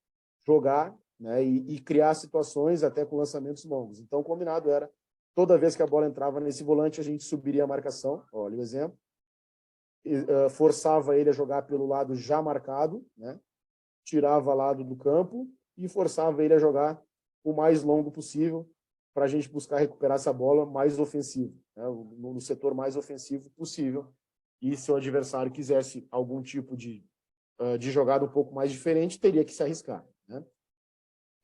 jogar, né, e criar situações até com lançamentos longos. Então, o combinado era, toda vez que a bola entrava nesse volante, a gente subiria a marcação. Olha o exemplo. Forçava ele a jogar pelo lado já marcado, né, tirava lado do campo e forçava ele a jogar o mais longo possível, para a gente buscar recuperar essa bola mais ofensiva, né, no setor mais ofensivo possível. E se o adversário quisesse algum tipo de jogada um pouco mais diferente, teria que se arriscar, né?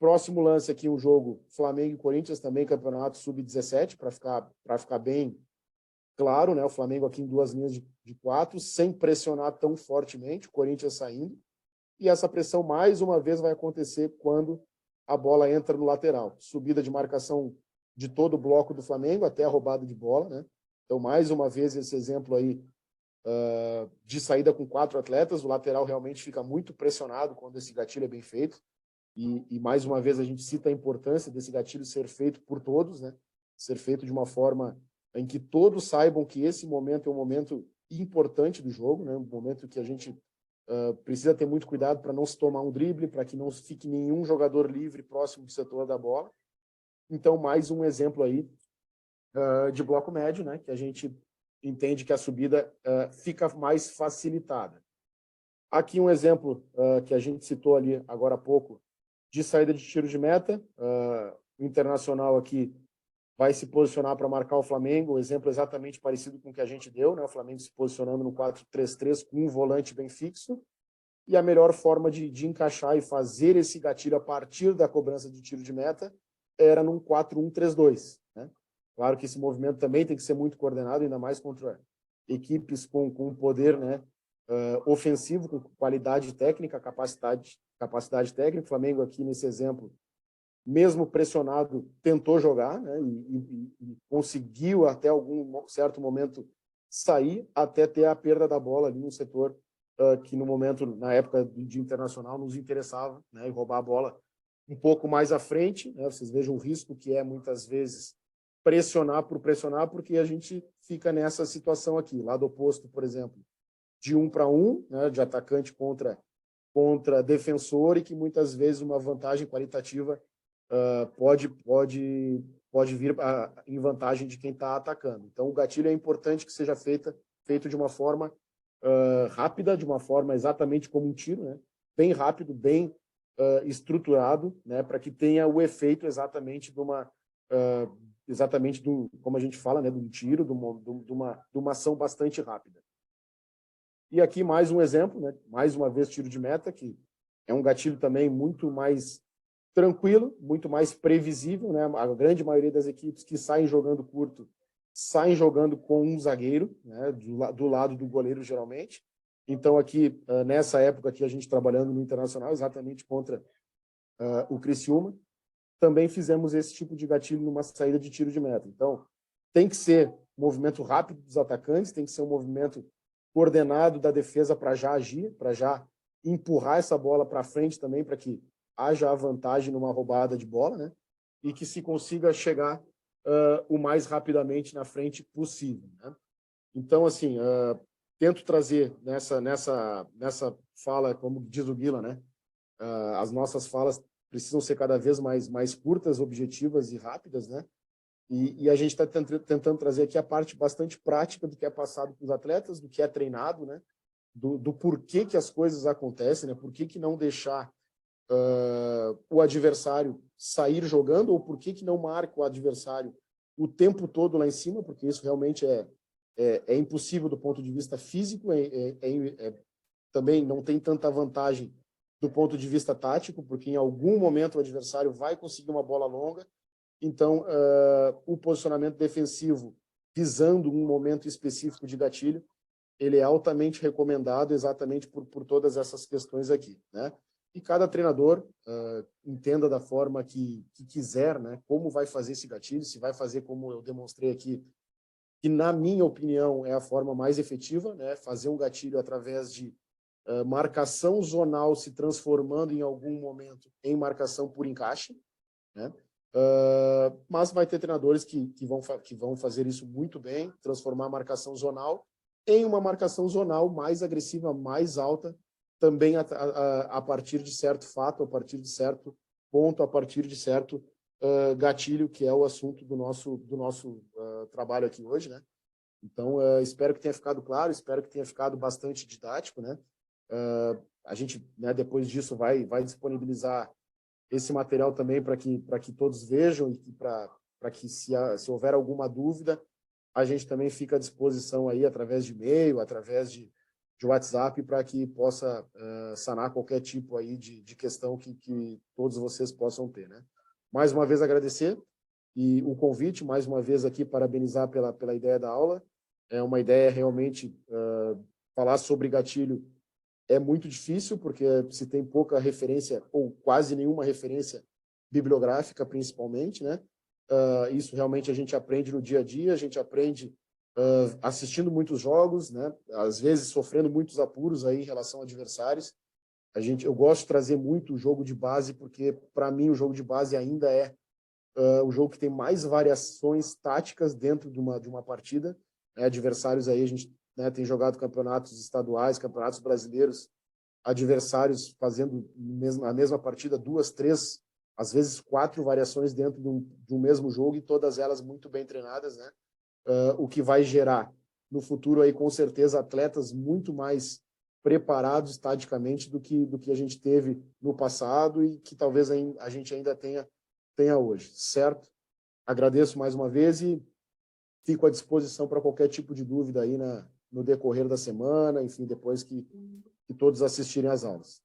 Próximo lance aqui, um jogo Flamengo e Corinthians, também campeonato sub-17, para ficar bem claro, né? O Flamengo aqui em 2 linhas de 4, sem pressionar tão fortemente, o Corinthians saindo. E essa pressão, mais uma vez, vai acontecer quando a bola entra no lateral. Subida de marcação de todo o bloco do Flamengo até a roubada de bola, né? Então, mais uma vez, esse exemplo aí de saída com 4 atletas. O lateral realmente fica muito pressionado quando esse gatilho é bem feito. E mais uma vez, a gente cita a importância desse gatilho ser feito por todos, né? Ser feito de uma forma em que todos saibam que esse momento é um momento importante do jogo, né? Um momento que a gente precisa ter muito cuidado para não se tomar um drible, para que não fique nenhum jogador livre próximo do setor da bola. Então, mais um exemplo aí de bloco médio, né? Que a gente entende que a subida fica mais facilitada. Aqui um exemplo que a gente citou ali agora há pouco, de saída de tiro de meta. O Internacional aqui vai se posicionar para marcar o Flamengo, um exemplo exatamente parecido com o que a gente deu, né? O Flamengo se posicionando no 4-3-3 com um volante bem fixo, e a melhor forma de encaixar e fazer esse gatilho a partir da cobrança de tiro de meta era num 4-1-3-2, né? Claro que esse movimento também tem que ser muito coordenado, ainda mais contra equipes com poder, né, ofensivo, com qualidade técnica, capacidade técnica. O Flamengo aqui, nesse exemplo, mesmo pressionado, tentou jogar, né, e conseguiu até algum certo momento sair, até ter a perda da bola ali no setor que no momento, na época de Internacional, nos interessava, né, e roubar a bola um pouco mais à frente, né. Vocês vejam o risco que é, muitas vezes, pressionar por pressionar, porque a gente fica nessa situação aqui, lado oposto, por exemplo, de 1 para 1, né, de atacante contra defensor, e que muitas vezes uma vantagem qualitativa pode vir em vantagem de quem está atacando. Então, o gatilho é importante que seja feito de uma forma rápida, de uma forma exatamente como um tiro, né? Bem rápido, bem estruturado, né? Para que tenha o efeito exatamente como a gente fala, né? De um tiro, de uma ação bastante rápida. E aqui mais um exemplo, né? Mais uma vez tiro de meta, que é um gatilho também muito mais tranquilo, muito mais previsível, né? A grande maioria das equipes que saem jogando curto saem jogando com um zagueiro, né? Do lado do goleiro, geralmente. Então, aqui, nessa época aqui, a gente trabalhando no Internacional, exatamente contra o Criciúma, também fizemos esse tipo de gatilho numa saída de tiro de meta. Então, tem que ser um movimento rápido dos atacantes, tem que ser um movimento coordenado da defesa para já agir, para já empurrar essa bola para frente também, para que haja a vantagem numa roubada de bola, né? E que se consiga chegar o mais rapidamente na frente possível, né? Então, assim, tento trazer nessa fala, como diz o Guila, né? As nossas falas precisam ser cada vez mais curtas, objetivas e rápidas, né? E a gente está tentando trazer aqui a parte bastante prática do que é passado para os atletas, do que é treinado, né? Do porquê que as coisas acontecem, né? Por que não deixar o adversário sair jogando, ou por que não marca o adversário o tempo todo lá em cima, porque isso realmente é impossível do ponto de vista físico, também não tem tanta vantagem do ponto de vista tático, porque em algum momento o adversário vai conseguir uma bola longa. Então, o posicionamento defensivo, visando um momento específico de gatilho, ele é altamente recomendado exatamente por todas essas questões aqui, né? E cada treinador entenda da forma que quiser, né? Como vai fazer esse gatilho, se vai fazer como eu demonstrei aqui, que na minha opinião é a forma mais efetiva, né? Fazer um gatilho através de marcação zonal se transformando em algum momento em marcação por encaixe, né? Mas vai ter treinadores que vão fazer isso muito bem, transformar a marcação zonal em uma marcação zonal mais agressiva, mais alta, também a partir de certo fato, a partir de certo ponto, a partir de certo gatilho, que é o assunto do nosso trabalho aqui hoje, né? Então, espero que tenha ficado claro, espero que tenha ficado bastante didático, né? A gente, né, depois disso, vai disponibilizar esse material também para que todos vejam e para que, se houver alguma dúvida, a gente também fica à disposição aí através de e-mail, através de WhatsApp, para que possa sanar qualquer tipo aí de questão que todos vocês possam ter, né? Mais uma vez agradecer e o convite, mais uma vez aqui parabenizar pela ideia da aula. É uma ideia realmente falar sobre gatilho é muito difícil, porque se tem pouca referência, ou quase nenhuma referência bibliográfica, principalmente, né? Isso realmente a gente aprende no dia a dia, a gente aprende assistindo muitos jogos, né? Às vezes sofrendo muitos apuros aí em relação a adversários. Eu gosto de trazer muito o jogo de base, porque, para mim, o jogo de base ainda é o jogo que tem mais variações táticas dentro de uma partida, né? Adversários aí, a gente, né, tem jogado campeonatos estaduais, campeonatos brasileiros, adversários fazendo a mesma partida, 2, 3, às vezes 4 variações dentro de um mesmo jogo, e todas elas muito bem treinadas, né? O que vai gerar no futuro aí, com certeza, atletas muito mais preparados taticamente do que a gente teve no passado e que talvez a gente ainda tenha hoje, certo? Agradeço mais uma vez e fico à disposição para qualquer tipo de dúvida aí no decorrer da semana, enfim, depois que todos assistirem às aulas.